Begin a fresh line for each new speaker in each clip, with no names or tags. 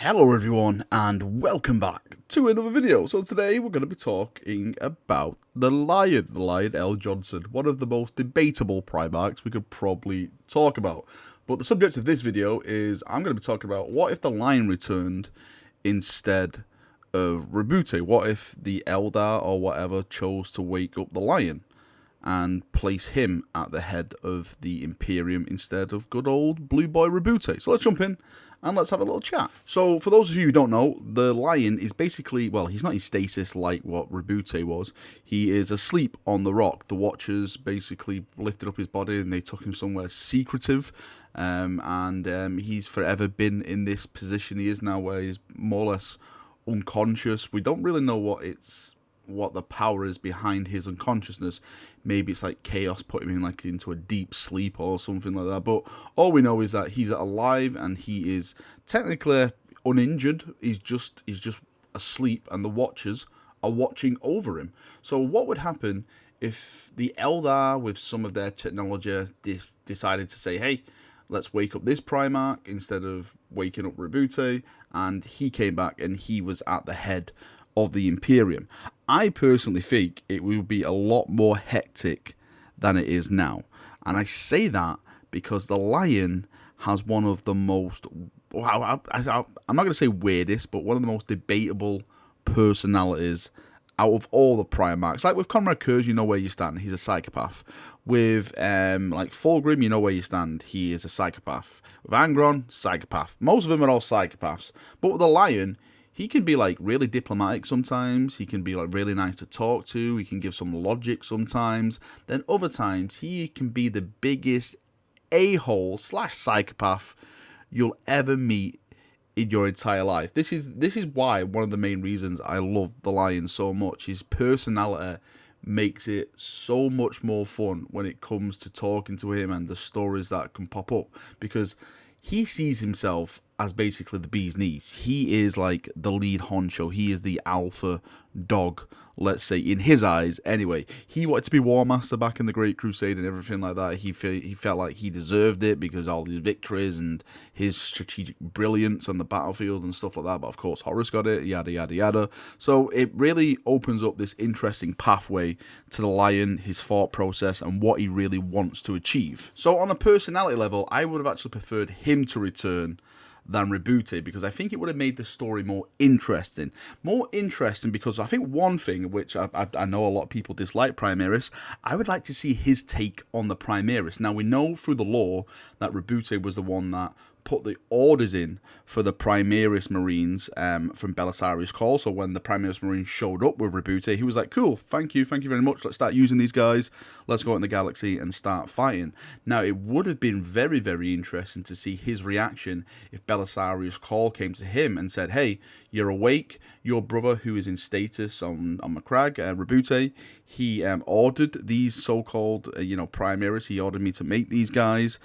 Hello everyone and welcome back to another video. So today we're going to be talking about the Lion L. Johnson, one of the most debatable Primarchs we could probably talk about. But the subject of this video is I'm going to be talking about what if the Lion returned instead of Roboute? What if the Eldar or whatever chose to wake up the Lion and place him at the head of the Imperium instead of good old Blue Boy Roboute? So let's jump in and let's have a little chat. So for those of you who don't know, the Lion is basically, well, he's not in stasis like what Roboute was. He is asleep on the rock. The Watchers basically lifted up his body and they took him somewhere secretive. He's forever been in this position he is now, where he's more or less unconscious. We don't really know what the power is behind his unconsciousness. Maybe it's like chaos put him in into a deep sleep or something like that. But all we know is that he's alive and he is technically uninjured. He's just asleep, and the Watchers are watching over him. So what would happen if the Eldar, with some of their technology, decided to say, "Hey, let's wake up this Primarch instead of waking up Roboute," and he came back and he was at the head of the Imperium? I personally think it will be a lot more hectic than it is now. And I say that because the Lion has one of the most, I'm not going to say weirdest, but one of the most debatable personalities out of all the Primarchs. Like with Conrad Kurz, you know where you stand. He's a psychopath. With Fulgrim, you know where you stand. He is a psychopath. With Angron, psychopath. Most of them are all psychopaths. But with the Lion, he can be really diplomatic sometimes. He can be really nice to talk to. He can give some logic sometimes. Then other times he can be the biggest a-hole / psychopath you'll ever meet in your entire life. This is why one of the main reasons I love the Lion so much. His personality makes it so much more fun when it comes to talking to him and the stories that can pop up, because he sees himself as basically the bee's knees. He is like the lead honcho. He is the alpha dog, let's say, in his eyes. Anyway, he wanted to be War Master back in the Great Crusade and everything like that. He felt like he deserved it because all his victories and his strategic brilliance on the battlefield and stuff like that. But of course, Horus got it, yada, yada, yada. So it really opens up this interesting pathway to the Lion, his thought process, and what he really wants to achieve. So on a personality level, I would have actually preferred him to return than Roboute, because I think it would have made the story more interesting. More interesting because I think one thing, which I know a lot of people dislike Primaris, I would like to see his take on the Primaris. Now, we know through the lore that Roboute was the one that put the orders in for the Primaris Marines from Belisarius Call. So when the Primaris Marines showed up with Roboute, he was like, cool, thank you very much, let's start using these guys, let's go out in the galaxy and start fighting. Now, it would have been very, very interesting to see his reaction if Belisarius Call came to him and said, hey, you're awake, your brother who is in status on Macragge, Roboute, he ordered these so-called, Primaris. He ordered me to make these guys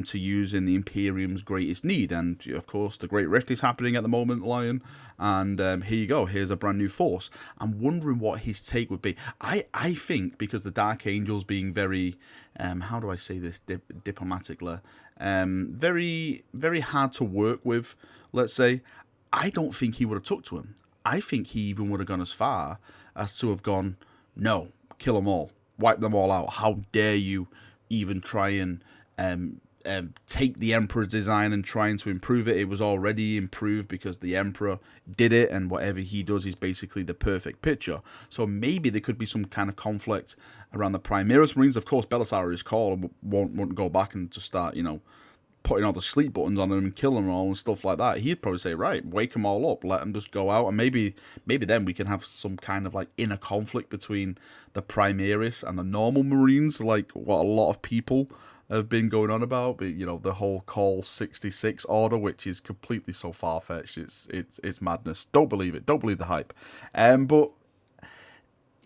to use in the Imperium's greatest need. And, of course, the Great Rift is happening at the moment, Lion. And here you go. Here's a brand new force. I'm wondering what his take would be. I think, because the Dark Angels being very, how do I say this diplomatically, very, very hard to work with, let's say, I don't think he would have took to him. I think he even would have gone as far as to have gone, no, kill them all, wipe them all out. How dare you even try and take the Emperor's design and trying to improve it. It was already improved because the Emperor did it, and whatever he does is basically the perfect picture. So maybe there could be some kind of conflict around the Primaris Marines. Of course, Belisarius Call won't go back and just start, putting all the sleep buttons on them and kill them all and stuff like that. He'd probably say, right, wake them all up, let them just go out, and maybe then we can have some kind of inner conflict between the Primaris and the normal Marines, like what a lot of people have been going on about. But the whole Call 66 order, which is completely so far-fetched, it's madness. Don't believe it. Don't believe the hype. But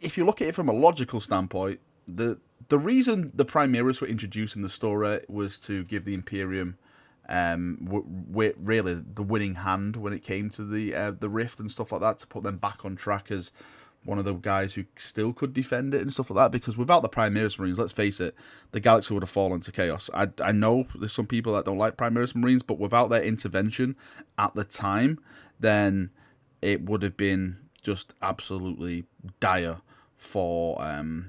if you look at it from a logical standpoint, the reason the Primaris were introduced in the story was to give the Imperium really the winning hand when it came to the Rift and stuff like that, to put them back on track as one of the guys who still could defend it and stuff like that, because without the Primaris Marines, let's face it, the galaxy would have fallen to chaos. I know there's some people that don't like Primaris Marines, but without their intervention at the time, then it would have been just absolutely dire for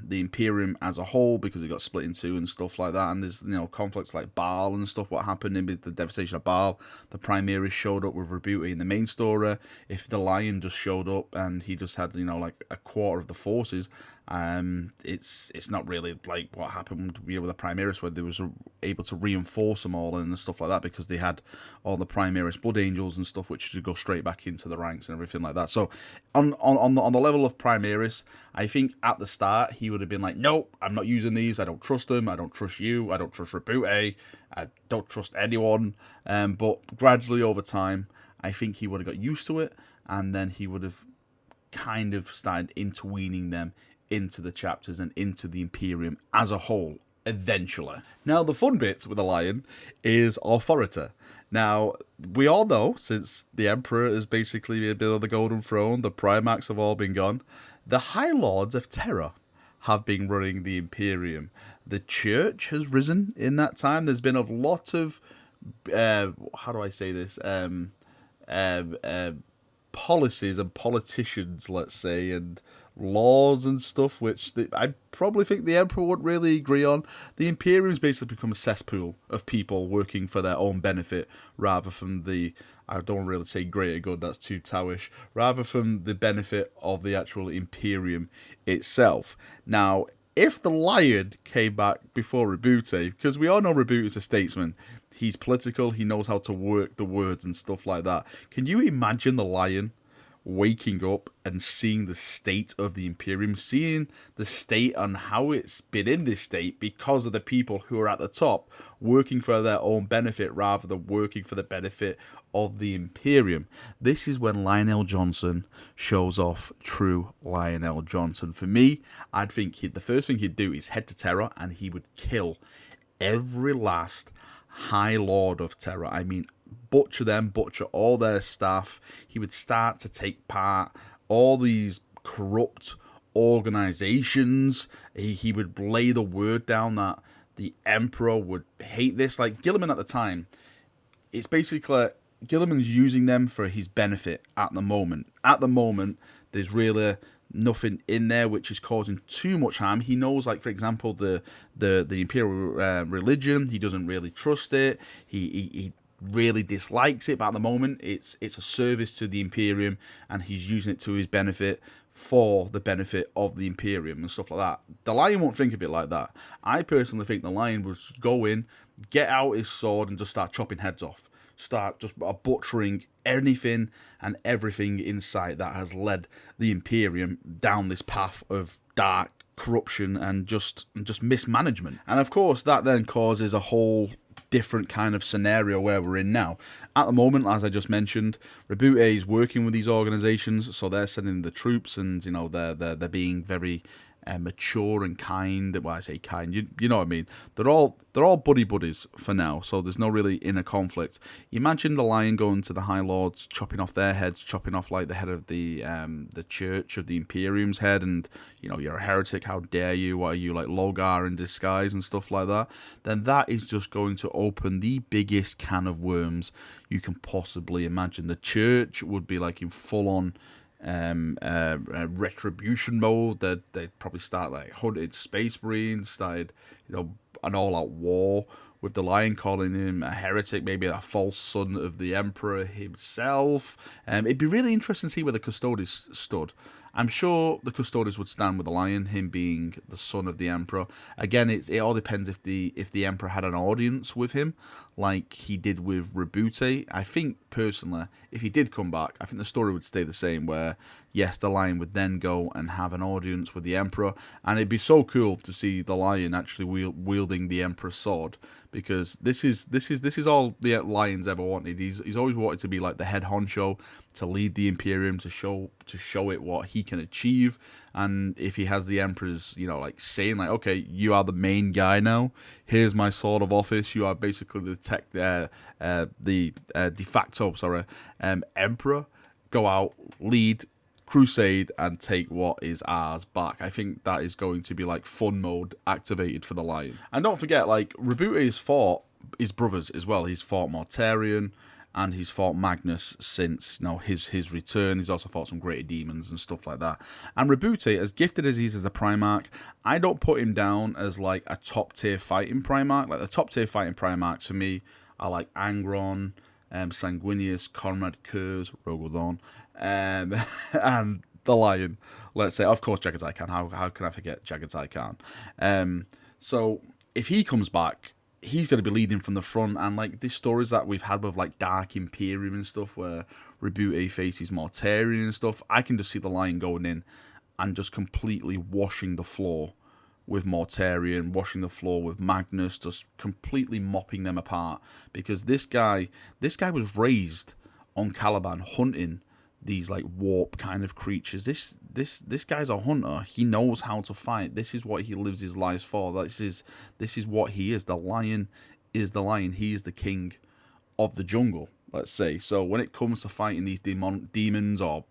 the Imperium as a whole, because it got split in two and stuff like that. And there's, conflicts like Baal and stuff, what happened in the devastation of Baal. The Primaris showed up with Roboute in the main story. If the Lion just showed up and he just had, like a quarter of the forces, it's not really like what happened with the Primaris, where they was able to reinforce them all and stuff like that, because they had all the Primaris Blood Angels and stuff, which should go straight back into the ranks and everything like that. So on the level of Primaris, I think at the start he would have been like, nope, I'm not using these, I don't trust them, I don't trust you, I don't trust Roboute, I don't trust anyone. But gradually over time, I think he would have got used to it, and then he would have kind of started interweaving them into the chapters and into the Imperium as a whole eventually. Now, the fun bit with the Lion is authority. Now, we all know, since the Emperor has basically been on the Golden Throne, the Primarchs have all been gone, the High Lords of Terror have been running the Imperium. The Church has risen in that time. There's been a lot of, how do I say this, policies and politicians, let's say, and laws and stuff, which I probably think the Emperor wouldn't really agree on. The Imperium's basically become a cesspool of people working for their own benefit, rather from the, I don't really say greater good, that's too Taoish, rather from the benefit of the actual Imperium itself. Now, if the Lion came back before Roboute, because we all know Roboute is a statesman, he's political, he knows how to work the words and stuff like that. Can you imagine the Lion waking up and seeing the state of the Imperium, seeing the state and how it's been in this state because of the people who are at the top working for their own benefit rather than working for the benefit of the Imperium? This is when Lionel Johnson shows off true Lionel Johnson. For me, I'd think the first thing he'd do is head to Terror, and he would kill every last High Lord of Terror. I mean, butcher them, butcher all their staff. He would start to take part all these corrupt organizations. He would lay the word down that the Emperor would hate this. Like Guilliman at the time, it's basically Guilliman's using them for his benefit at the moment. At the moment, there's really nothing in there which is causing too much harm. He knows, like, for example, the Imperial religion, he doesn't really trust it. He really dislikes it, but at the moment it's a service to the Imperium, and he's using it to his benefit, for the benefit of the Imperium and stuff like that. The Lion won't think of it like that. I personally think the Lion would go in, get out his sword, and just start chopping heads off. Start just butchering anything and everything in sight that has led the Imperium down this path of dark corruption and just mismanagement. And of course, that then causes a whole different kind of scenario where we're in now. At the moment, as I just mentioned, Roboute is working with these organizations, so they're sending the troops, and they're being very mature and kind. Well, I say kind, you know what I mean. They're all buddies for now, so there's no really inner conflict. Imagine the Lion going to the High Lords, chopping off their heads, chopping off like the head of the Church of the Imperium's head, and you're a heretic, how dare you? What are you, like Logar in disguise and stuff like that? Then that is just going to open the biggest can of worms you can possibly imagine. The Church would be like in full on retribution mode. They'd probably start like hunted Space Marines, started an all-out war with the Lion, calling him a heretic, maybe a false son of the Emperor himself. It'd be really interesting to see where the Custodes stood. I'm sure the Custodes would stand with the Lion, him being the son of the Emperor. Again, it all depends if the Emperor had an audience with him, like he did with Roboute. I think, personally, if he did come back, I think the story would stay the same, where, yes, the Lion would then go and have an audience with the Emperor, and it'd be so cool to see the Lion actually wielding the Emperor's sword, because this is all the Lion's ever wanted. He's always wanted to be like the head honcho, to lead the Imperium, to show it what he can achieve. And if he has the Emperor's, like saying like, okay, you are the main guy now, here's my sword of office, you are basically the de facto Emperor, go out, lead, crusade and take what is ours back. I think that is going to be like fun mode activated for the Lion. And don't forget, like, Roboute has fought his brothers as well. He's fought Mortarion and he's fought Magnus since, you know, his return. He's also fought some greater demons and stuff like that. And Roboute, as gifted as he is as a Primarch, I don't put him down as like a top tier fighting Primarch. Like, the top tier fighting Primarchs for me are like Angron, Sanguinius, Conrad Kurz, Rogodon, and the Lion. Let's say, of course, Jaghatai Khan. How can I forget Jaghatai Khan? So if he comes back, he's going to be leading from the front, and like these stories that we've had with like Dark Imperium and stuff, where Roboute faces Mortarion and stuff, I can just see the Lion going in and just completely washing the floor with Mortarion, washing the floor with Magnus, just completely mopping them apart. Because this guy was raised on Caliban hunting these like warp kind of creatures. This guy's a hunter. He knows how to fight. This is what he lives his life for. This is what he is. The Lion is the Lion. He is the king of the jungle, let's say. So when it comes to fighting these demons or,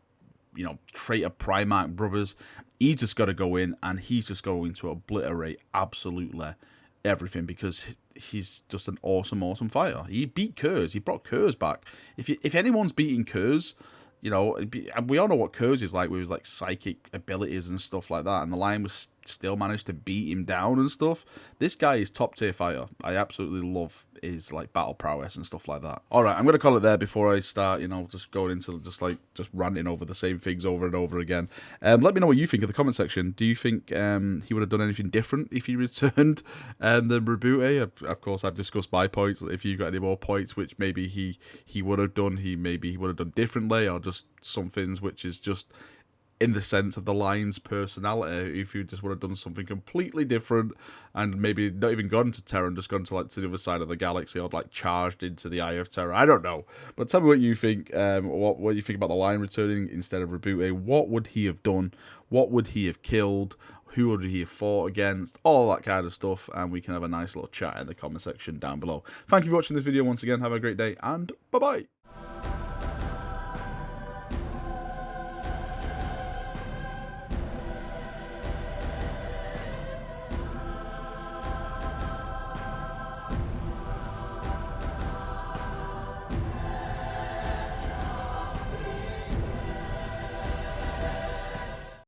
you know, traitor Primarch brothers, he's just got to go in and he's just going to obliterate absolutely everything, because he's just an awesome fighter. He beat Kurz. He brought Kurz back. If anyone's beating Kurz, you know, we all know what Kurz is like with his like psychic abilities and stuff like that, and the Lion was still managed to beat him down and stuff. This guy is top tier fighter. I absolutely love his like battle prowess and stuff like that. All right, I'm gonna call it there before I start, you know, just going into just ranting over the same things over and over again. Let me know what you think in the comment section. Do you think he would have done anything different if he returned than Roboute? Of course, I've discussed my points. If you've got any more points which maybe he would have done, maybe he would have done differently, or just some things which is just in the sense of the Lion's personality, if you just would have done something completely different and maybe not even gone to Terra and just gone to like to the other side of the galaxy, or like charged into the Eye of Terror. I don't know, but tell me what you think. What you think about the Lion returning instead of Roboute? What would he have done? What would he have killed? Who would he have fought against? All that kind of stuff, and we can have a nice little chat in the comment section down below. Thank you for watching this video once again. Have a great day, and bye bye.